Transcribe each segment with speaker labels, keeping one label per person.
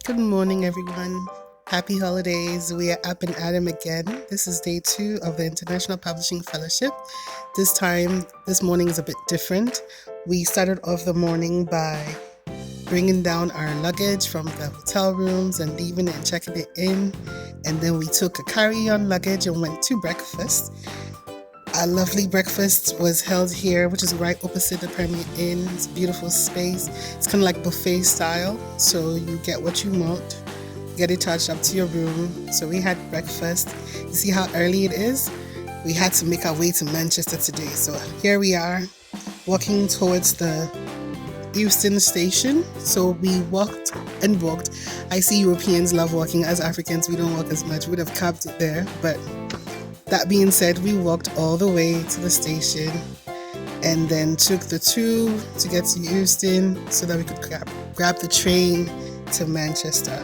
Speaker 1: Good morning, everyone. Happy holidays. We are up and at 'em again. This is day 2 of the International Publishing Fellowship. This morning is a bit different. We started off the morning by bringing down our luggage from the hotel rooms and leaving it and checking it in. And then we took a carry-on luggage and went to breakfast. A lovely breakfast was held here, which is right opposite the Premier Inn. It's a beautiful space. It's kind of like buffet style, so you get what you want, get it charged up to your room. So we had breakfast. You see how early it is? We had to make our way to Manchester today. So here we are, walking towards the Euston station. So we walked and walked. I see Europeans love walking. As Africans, we don't walk as much. We would have capped it there, but that being said, we walked all the way to the station and then took the tube to get to Euston so that we could grab the train to Manchester.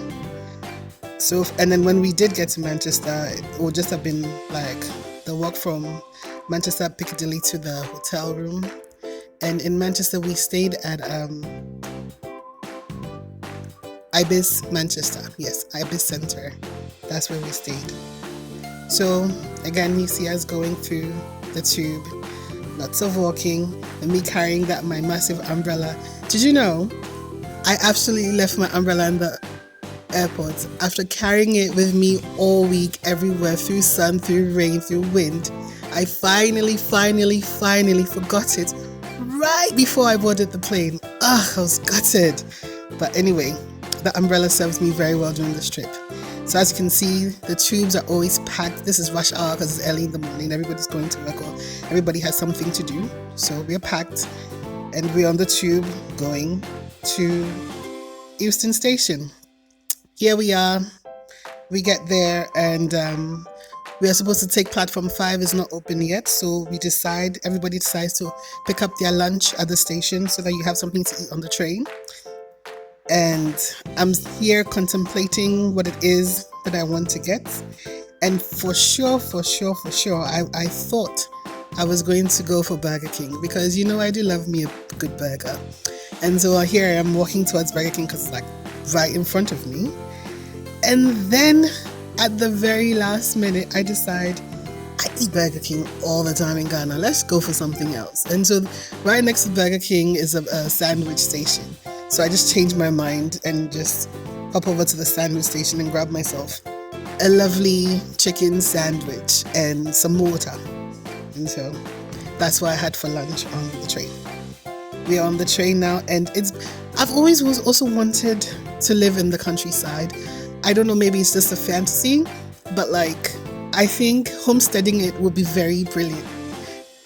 Speaker 1: And then when we did get to Manchester, it would just have been like the walk from Manchester Piccadilly to the hotel room. And in Manchester, we stayed at Ibis Manchester. Yes, Ibis Centre. That's where we stayed. So again, you see us going through the tube, lots of walking, and me carrying my massive umbrella. Did you know I absolutely left my umbrella in the airport after carrying it with me all week, everywhere, through sun, through rain, through wind? I finally forgot it right before I boarded the plane. I was gutted. But anyway, the umbrella serves me very well during this trip. So as you can see, the tubes are always packed. This is rush hour because it's early in the morning. Everybody's going to work or everybody has something to do. So we're packed and we're on the tube going to Euston Station. Here we are. We get there and we are supposed to take platform 5. It's not open yet. So everybody decides to pick up their lunch at the station so that you have something to eat on the train. And I'm here contemplating what it is that I want to get. And for sure, I thought I was going to go for Burger King because, I do love me a good burger. And so here I am walking towards Burger King because it's like right in front of me. And then at the very last minute, I decide I eat Burger King all the time in Ghana. Let's go for something else. And so right next to Burger King is a sandwich station. So I just changed my mind and just hop over to the sandwich station and grab myself a lovely chicken sandwich and some water. And so that's what I had for lunch on the train. We are on the train now, and I've always also wanted to live in the countryside. I don't know, maybe it's just a fantasy, but I think homesteading it would be very brilliant.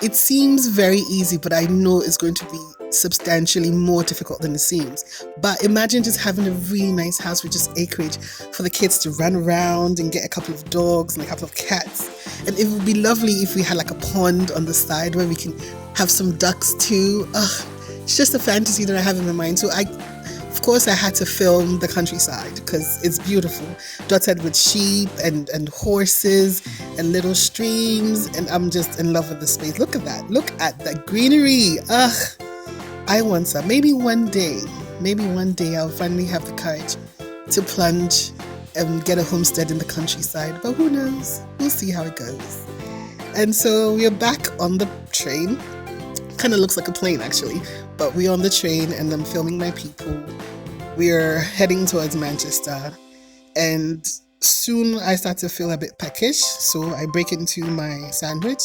Speaker 1: It seems very easy, but I know it's going to be substantially more difficult than it seems. But imagine just having a really nice house with just acreage for the kids to run around and get a couple of dogs and a couple of cats. And it would be lovely if we had a pond on the side where we can have some ducks too. It's just a fantasy that I have in my mind. So of course I had to film the countryside because it's beautiful, dotted with sheep and horses and little streams, and I'm just in love with the space. Look at that. Look at the greenery. I want some. Maybe one day I'll finally have the courage to plunge and get a homestead in the countryside. But who knows? We'll see how it goes. And so we're back on the train. Kind of looks like a plane actually, but we're on the train and I'm filming my people. We're heading towards Manchester, and soon I start to feel a bit peckish, so I break into my sandwich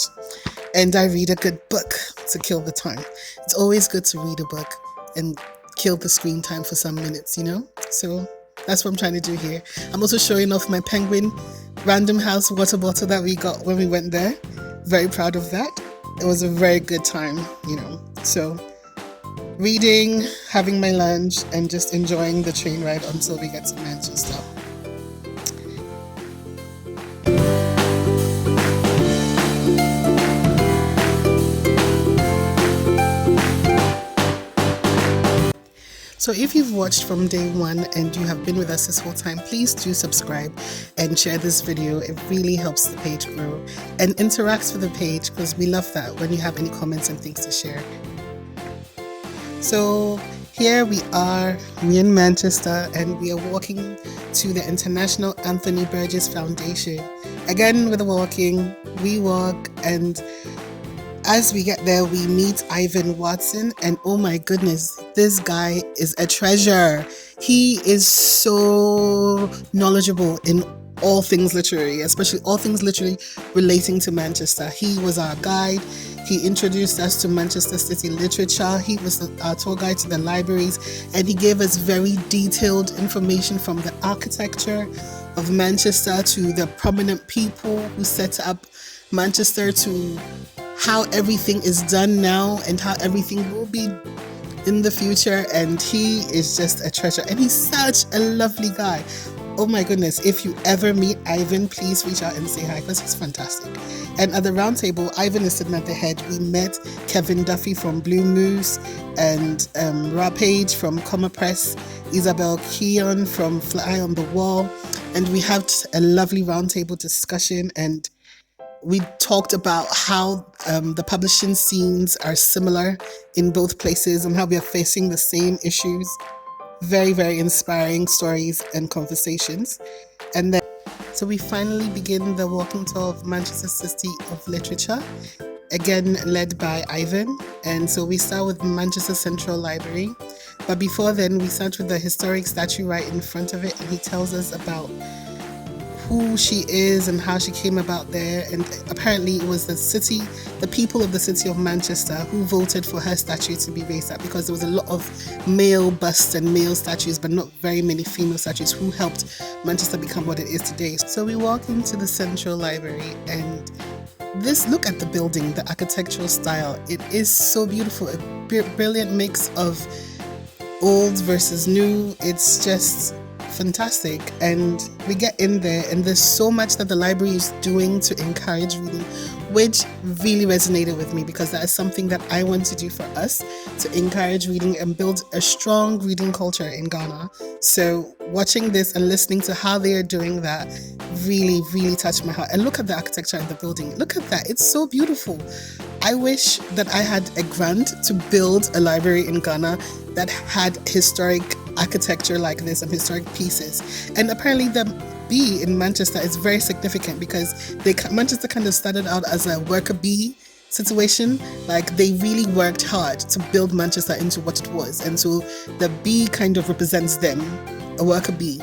Speaker 1: and I read a good book to kill the time. It's always good to read a book and kill the screen time for some minutes, So that's what I'm trying to do here. I'm also showing off my Penguin Random House water bottle that we got when we went there. Very proud of that. It was a very good time, So reading, having my lunch, and just enjoying the train ride until we get to Manchester. So if you've watched from day 1 and you have been with us this whole time, please do subscribe and share this video. It really helps the page grow and interacts with the page because we love that when you have any comments and things to share. So Here we are, we're in Manchester, and we are walking to the International Anthony Burgess Foundation. Again, with the walking, we walk, and as we get there, we meet Ivan Watson, and oh my goodness, this guy is a treasure. He is so knowledgeable in all things literary, especially all things literary relating to Manchester. He was our guide. He introduced us to Manchester City literature. He was our tour guide to the libraries, and he gave us very detailed information from the architecture of Manchester to the prominent people who set up Manchester to how everything is done now and how everything will be in the future. And he is just a treasure, and he's such a lovely guy. Oh my goodness, if you ever meet Ivan, please reach out and say hi, because he's fantastic. And at the round table, Ivan is sitting at the head. We met Kevin Duffy from Blue Moose, and Rapage from Comma Press, Isabel Keon from Fly on the Wall, and we had a lovely round table discussion, and we talked about how the publishing scenes are similar in both places and how we are facing the same issues. Very, very inspiring stories and conversations. And then, so we finally begin the walking tour of Manchester City of Literature, again led by Ivan. And so we start with Manchester Central Library. But before then, we start with the historic statue right in front of it, and he tells us about who she is and how she came about there. And apparently it was the people of the city of Manchester who voted for her statue to be raised up, because there was a lot of male busts and male statues, but not very many female statues who helped Manchester become what it is today. So we walk into the Central Library, and look at the building, the architectural style. It is so beautiful, a brilliant mix of old versus new. It's just fantastic. And we get in there, and there's so much that the library is doing to encourage reading, which really resonated with me, because that is something that I want to do for us, to encourage reading and build a strong reading culture in Ghana. So watching this and listening to how they are doing that really, really touched my heart. And look at the architecture in the building. Look at that. It's so beautiful. I wish that I had a grant to build a library in Ghana that had historic architecture like this and historic pieces. And apparently the bee in Manchester is very significant, because Manchester kind of started out as a worker bee situation. Like, they really worked hard to build Manchester into what it was, and so the bee kind of represents them, a worker bee,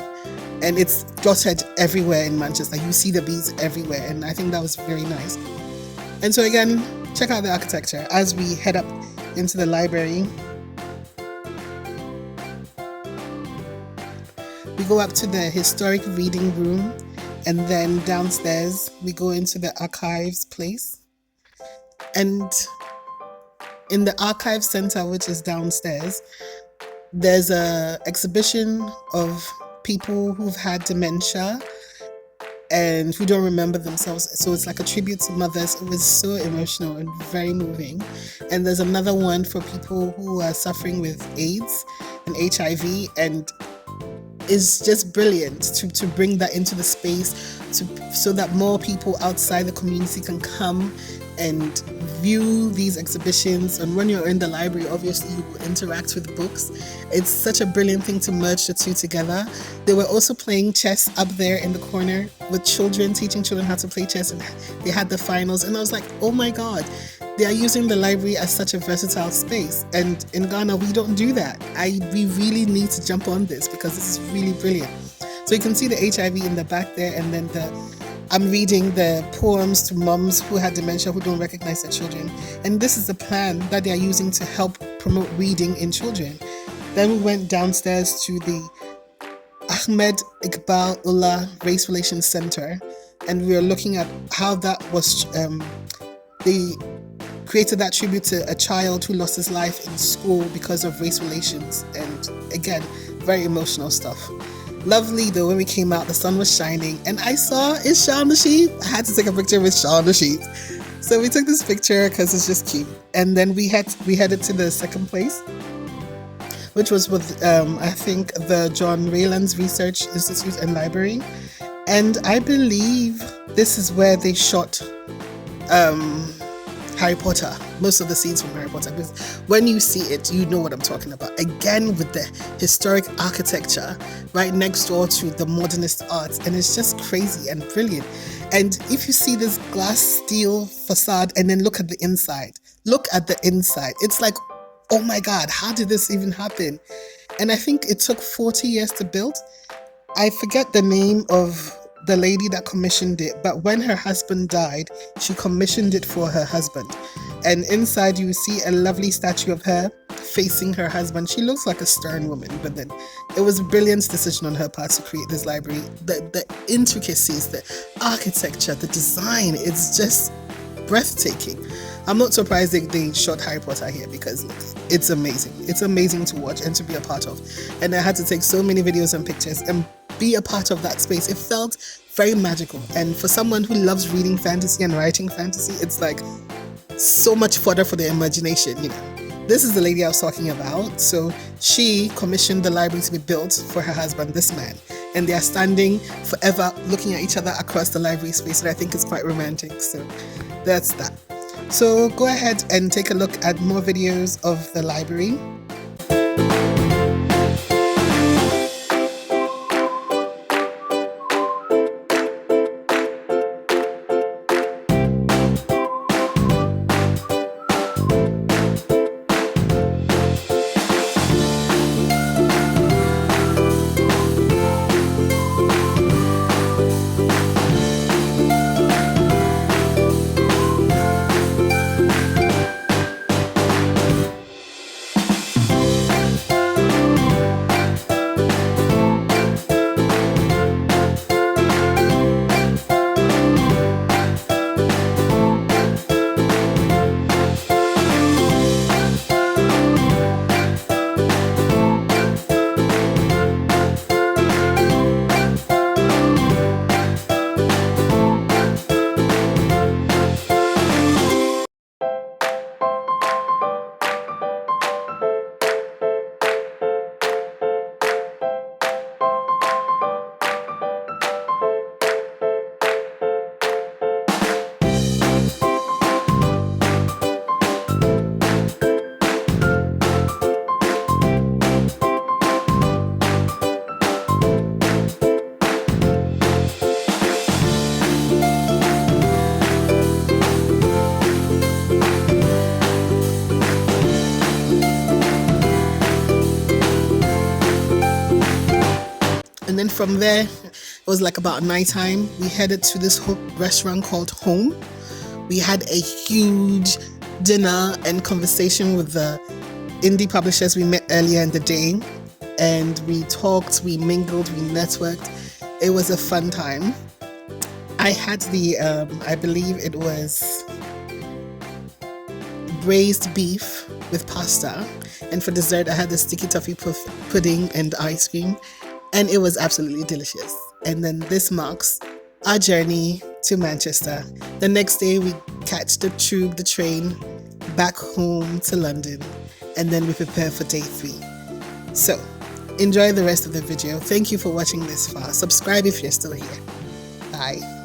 Speaker 1: and it's dotted everywhere in Manchester. You see the bees everywhere, and I think that was very nice. And so again, check out the architecture as we head up into the library. We go up to the historic reading room, and then downstairs we go into the archives place. And in the archive center, which is downstairs, there's a exhibition of people who've had dementia and who don't remember themselves. So it's like a tribute to mothers. It was so emotional and very moving. And there's another one for people who are suffering with AIDS and HIV, and is just brilliant to bring that into the space, so that more people outside the community can come and view these exhibitions. And when you're in the library, obviously you will interact with books. It's such a brilliant thing to merge the two together. They were also playing chess up there in the corner with children, teaching children how to play chess, and they had the finals. And I was like, oh my God, they are using the library as such a versatile space. And in Ghana, we don't do that. We really need to jump on this, because this is really brilliant. So you can see the HIV in the back there, and then I'm reading the poems to moms who had dementia who don't recognize their children. And this is the plan that they are using to help promote reading in children. Then we went downstairs to the Ahmed Iqbal Ullah Race Relations Center, and we were looking at how that was, they created that tribute to a child who lost his life in school because of race relations. And again, very emotional stuff. Lovely though, when we came out, the sun was shining, and I saw it's Shaun the Sheep. I had to take a picture with Shaun the Sheep. So we took this picture because it's just cute. And then we headed to the second place, which was with, I think, the John Raylands Research Institute and Library. And I believe this is where they shot Harry Potter, most of the scenes from Harry Potter, because when you see it, you know what I'm talking about. Again, with the historic architecture right next door to the modernist art, and it's just crazy and brilliant. And if you see this glass steel facade and then look at the inside, it's like, oh my God, how did this even happen? And I think it took 40 years to build. I forget the name of the lady that commissioned it, but when her husband died, she commissioned it for her husband. And inside you see a lovely statue of her facing her husband. She looks like a stern woman, but then it was a brilliant decision on her part to create this library. The intricacies, the architecture, the design, it's just breathtaking. I'm not surprised they shot Harry Potter here, because it's amazing. It's amazing to watch and to be a part of. And I had to take so many videos and pictures and be a part of that space. It felt very magical. And for someone who loves reading fantasy and writing fantasy, it's like so much fodder for the imagination, you know. This is the lady I was talking about. So she commissioned the library to be built for her husband, this man. And they are standing forever looking at each other across the library space. And I think it's quite romantic. So that's that. So go ahead and take a look at more videos of the library. And then from there, it was like about nighttime. We headed to this restaurant called Home. We had a huge dinner and conversation with the indie publishers we met earlier in the day. And we talked, we mingled, we networked. It was a fun time. I had the, I believe it was braised beef with pasta. And for dessert, I had the sticky toffee pudding and ice cream. And it was absolutely delicious. And then this marks our journey to Manchester. The next day we catch the train back home to London. And then we prepare for day 3. So enjoy the rest of the video. Thank you for watching this far. Subscribe if you're still here. Bye.